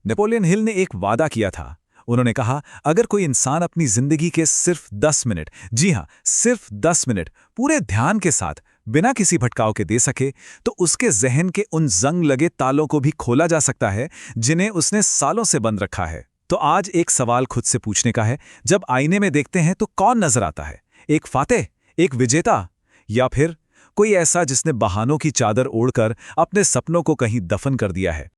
Napoleon Hill ने एक वादा किया था। उन्होंने कहा, अगर कोई इंसान अपनी जिंदगी के सिर्फ 10 मिनट, जी हां, सिर्फ 10 मिनट पूरे ध्यान के साथ बिना किसी भटकाव के दे सके, तो उसके जहन के उन जंग लगे तालों को भी खोला जा सकता है जिन्हें उसने सालों से बंद रखा है। तो आज एक सवाल खुद से पूछने का है, जब आईने में देखते हैं तो कौन नजर आता है? एक फातेह, एक विजेता, या फिर कोई ऐसा जिसने बहानों की चादर ओढ़कर अपने सपनों को कहीं दफन कर दिया है?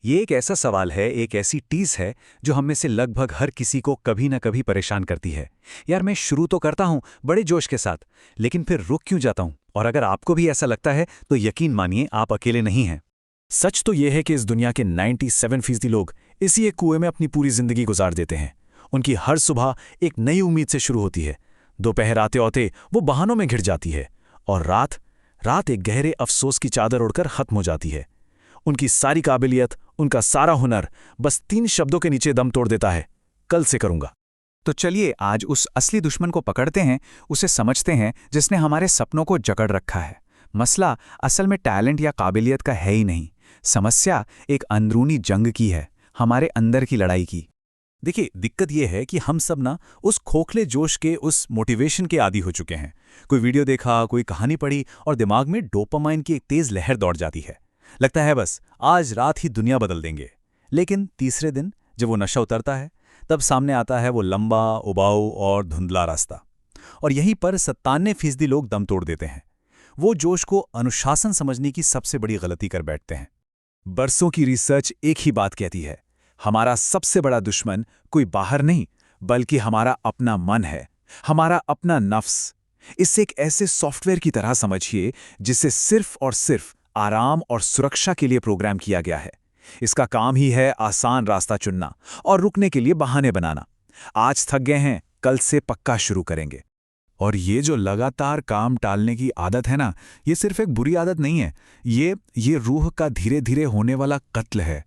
ये एक ऐसा सवाल है, एक ऐसी टीज है जो हम में से लगभग हर किसी को कभी ना कभी परेशान करती है। यार, मैं शुरू तो करता हूं बड़े जोश के साथ, लेकिन फिर रुक क्यों जाता हूं? और अगर आपको भी ऐसा लगता है तो यकीन मानिए, आप अकेले नहीं हैं। सच तो यह है कि इस दुनिया के 97% लोग इसी एक कुएं में अपनी पूरी जिंदगी गुजार देते हैं। उनकी हर सुबह एक नई उम्मीद से शुरू होती है, दोपहर आते आते वो बहानों में घिर जाती है, और रात एक गहरे अफसोस की चादर ओढ़कर खत्म हो जाती है। उनकी सारी काबिलियत, उनका सारा हुनर बस 3 शब्दों के नीचे दम तोड़ देता है, कल से करूंगा। तो चलिए आज उस असली दुश्मन को पकड़ते हैं, उसे समझते हैं जिसने हमारे सपनों को जकड़ रखा है। मसला असल में टैलेंट या काबिलियत का है ही नहीं, समस्या एक अंदरूनी जंग की है, हमारे अंदर की लड़ाई की। देखिए, दिक्कत यह है कि हम सब ना उस खोखले जोश के, उस मोटिवेशन के आदी हो चुके हैं। कोई वीडियो देखा, कोई कहानी पढ़ी और दिमाग में डोपामाइन की एक तेज लहर दौड़ जाती है। लगता है बस आज रात ही दुनिया बदल देंगे। लेकिन तीसरे दिन जब वो नशा उतरता है, तब सामने आता है वो लंबा, उबाऊ और धुंधला रास्ता। और यहीं पर 97% लोग दम तोड़ देते हैं। वो जोश को अनुशासन समझने की सबसे बड़ी गलती कर बैठते हैं। बरसों की रिसर्च एक ही बात कहती है, हमारा सबसे बड़ा दुश्मन कोई बाहर नहीं, बल्कि हमारा अपना मन है, हमारा अपना नफ्स। इसे एक ऐसे सॉफ्टवेयर की तरह समझिए जिसे सिर्फ और सिर्फ आराम और सुरक्षा के लिए प्रोग्राम किया गया है। इसका काम ही है आसान रास्ता चुनना और रुकने के लिए बहाने बनाना। आज थक गए हैं, कल से पक्का शुरू करेंगे। और ये जो लगातार काम टालने की आदत है ना, ये सिर्फ एक बुरी आदत नहीं है, ये रूह का धीरे धीरे होने वाला कत्ल है।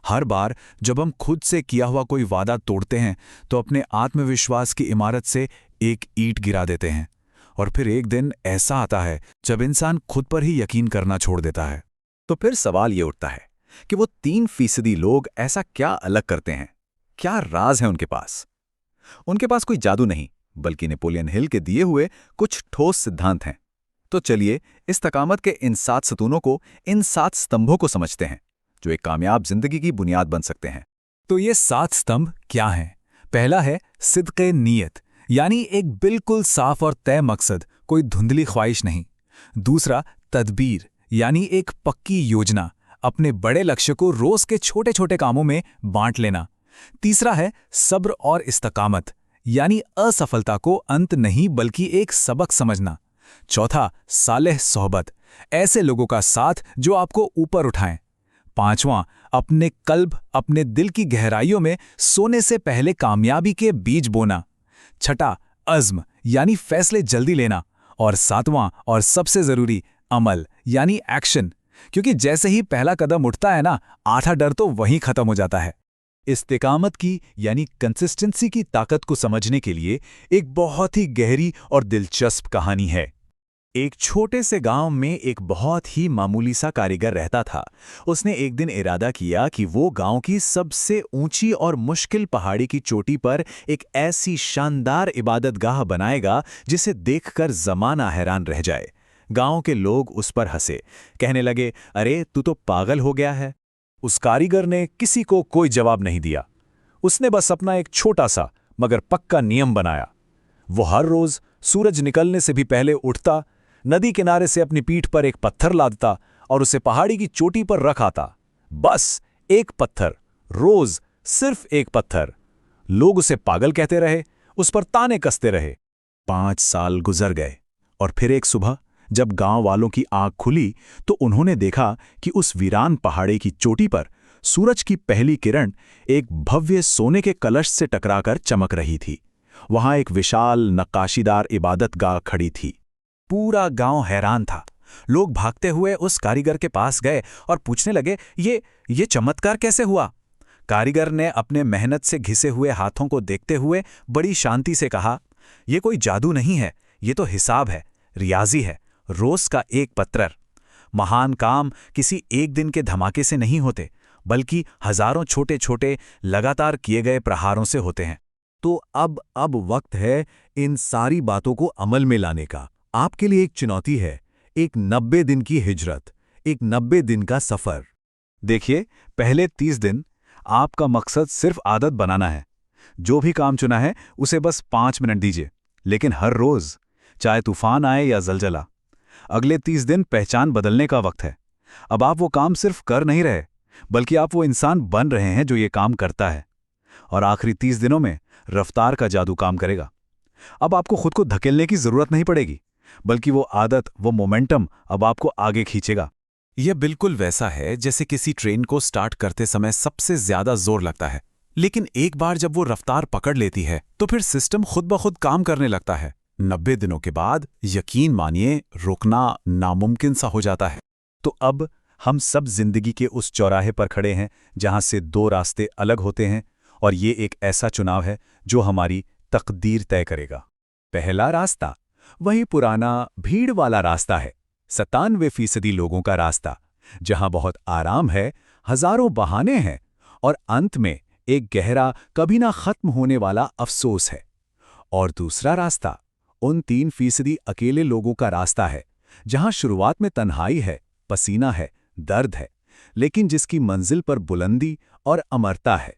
हर बार जब हम खुद से किया हुआ कोई वादा तोड़ते हैं तो अपने आत्मविश्वास की इमारत से एक ईंट गिरा देते हैं। और फिर एक दिन ऐसा आता है जब इंसान खुद पर ही यकीन करना छोड़ देता है। तो फिर सवाल ये उठता है कि वो 3% लोग ऐसा क्या अलग करते हैं? क्या राज है उनके पास? उनके पास कोई जादू नहीं, बल्कि नेपोलियन हिल के दिए हुए कुछ ठोस सिद्धांत हैं। तो चलिए इस्तकामत के इन 7 सतूनों को, इन 7 स्तंभों को समझते हैं जो एक कामयाब जिंदगी की बुनियाद बन सकते हैं। तो ये 7 स्तंभ क्या हैं? पहला है सिद्क़े नीयत, यानी एक बिल्कुल साफ और तय मकसद, कोई धुंधली ख्वाहिश नहीं। दूसरा तदबीर, यानी एक पक्की योजना, अपने बड़े लक्ष्य को रोज के छोटे छोटे कामों में बांट लेना। तीसरा है सब्र और इस्तकामत, यानी असफलता को अंत नहीं बल्कि एक सबक समझना। चौथा सालेह सोहबत, ऐसे लोगों का साथ जो आपको ऊपर उठाएं। पांचवां अपने कल्ब, अपने दिल की गहराइयों में सोने से पहले कामयाबी के बीज बोना। छठा अज़्म, यानी फैसले जल्दी लेना। और सातवां और सबसे जरूरी अमल, यानी एक्शन, क्योंकि जैसे ही पहला कदम उठता है ना, आधा डर तो वहीं खत्म हो जाता है। इस्तिकामत की यानी कंसिस्टेंसी की ताकत को समझने के लिए एक बहुत ही गहरी और दिलचस्प कहानी है। एक छोटे से गांव में एक बहुत ही मामूली सा कारीगर रहता था। उसने एक दिन इरादा किया कि वो गांव की सबसे ऊंची और मुश्किल पहाड़ी की चोटी पर एक ऐसी शानदार इबादतगाह बनाएगा जिसे देखकर जमाना हैरान रह जाए। गांव के लोग उस पर हंसे, कहने लगे, अरे तू तो पागल हो गया है। उस कारीगर ने किसी को कोई जवाब नहीं दिया। उसने बस अपना एक छोटा सा मगर पक्का नियम बनाया। वो हर रोज सूरज निकलने से भी पहले उठता, नदी किनारे से अपनी पीठ पर एक पत्थर लादता और उसे पहाड़ी की चोटी पर रख आता। बस एक पत्थर, रोज सिर्फ एक पत्थर। लोग उसे पागल कहते रहे, उस पर ताने कसते रहे। 5 साल गुजर गए और फिर एक सुबह जब गांव वालों की आंख खुली तो उन्होंने देखा कि उस वीरान पहाड़ी की चोटी पर सूरज की पहली किरण एक भव्य सोने के कलश से टकराकर चमक रही थी। वहां एक विशाल नक्काशीदार इबादतगाह खड़ी थी। पूरा गांव हैरान था। लोग भागते हुए उस कारीगर के पास गए और पूछने लगे, ये चमत्कार कैसे हुआ? कारीगर ने अपने मेहनत से घिसे हुए हाथों को देखते हुए बड़ी शांति से कहा, ये कोई जादू नहीं है, ये तो हिसाब है, रियाजी है, रोज का एक पत्थर। महान काम किसी एक दिन के धमाके से नहीं होते, बल्कि हजारों छोटे छोटे लगातार किए गए प्रहारों से होते हैं। तो अब वक्त है इन सारी बातों को अमल में लाने का। आपके लिए एक चुनौती है, एक 90 दिन की हिजरत, एक 90 दिन का सफर। देखिए, पहले 30 दिन आपका मकसद सिर्फ आदत बनाना है। जो भी काम चुना है उसे बस 5 मिनट दीजिए, लेकिन हर रोज, चाहे तूफान आए या जलजला। अगले 30 दिन पहचान बदलने का वक्त है। अब आप वो काम सिर्फ कर नहीं रहे, बल्कि आप वो इंसान बन रहे हैं जो ये काम करता है। और आखिरी 30 दिनों में रफ्तार का जादू काम करेगा। अब आपको खुद को धकेलने की जरूरत नहीं पड़ेगी, बल्कि वो आदत, वो मोमेंटम अब आपको आगे खींचेगा। यह बिल्कुल वैसा है जैसे किसी ट्रेन को स्टार्ट करते समय सबसे ज्यादा जोर लगता है, लेकिन एक बार जब वो रफ्तार पकड़ लेती है तो फिर सिस्टम खुद ब खुद काम करने लगता है। 90 दिनों के बाद यकीन मानिए, रुकना नामुमकिन सा हो जाता है। तो अब हम सब जिंदगी के उस चौराहे पर खड़े हैं जहां से दो रास्ते अलग होते हैं, और ये एक ऐसा चुनाव है जो हमारी तकदीर तय करेगा। पहला रास्ता वही पुराना भीड़ वाला रास्ता है, 97% लोगों का रास्ता, जहां बहुत आराम है, हजारों बहाने हैं और अंत में एक गहरा, कभी ना खत्म होने वाला अफसोस है। और दूसरा रास्ता उन 3% अकेले लोगों का रास्ता है, जहां शुरुआत में तन्हाई है, पसीना है, दर्द है, लेकिन जिसकी मंजिल पर बुलंदी और अमरता है।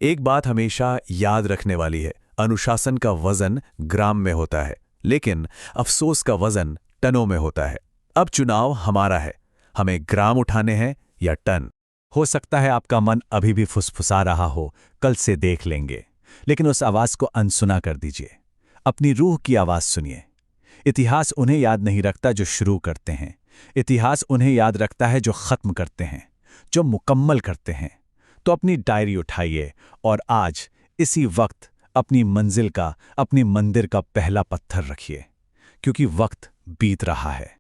एक बात हमेशा याद रखने वाली है, अनुशासन का वजन ग्राम में होता है, लेकिन अफसोस का वजन टनों में होता है। अब चुनाव हमारा है, हमें ग्राम उठाने हैं या टन। हो सकता है आपका मन अभी भी फुसफुसा रहा हो, कल से देख लेंगे, लेकिन उस आवाज को अनसुना कर दीजिए। अपनी रूह की आवाज सुनिए। इतिहास उन्हें याद नहीं रखता जो शुरू करते हैं, इतिहास उन्हें याद रखता है जो खत्म करते हैं, जो मुकम्मल करते हैं। तो अपनी डायरी उठाइए और आज इसी वक्त अपनी मंजिल का, अपनी मंदिर का पहला पत्थर रखिए, क्योंकि वक्त बीत रहा है।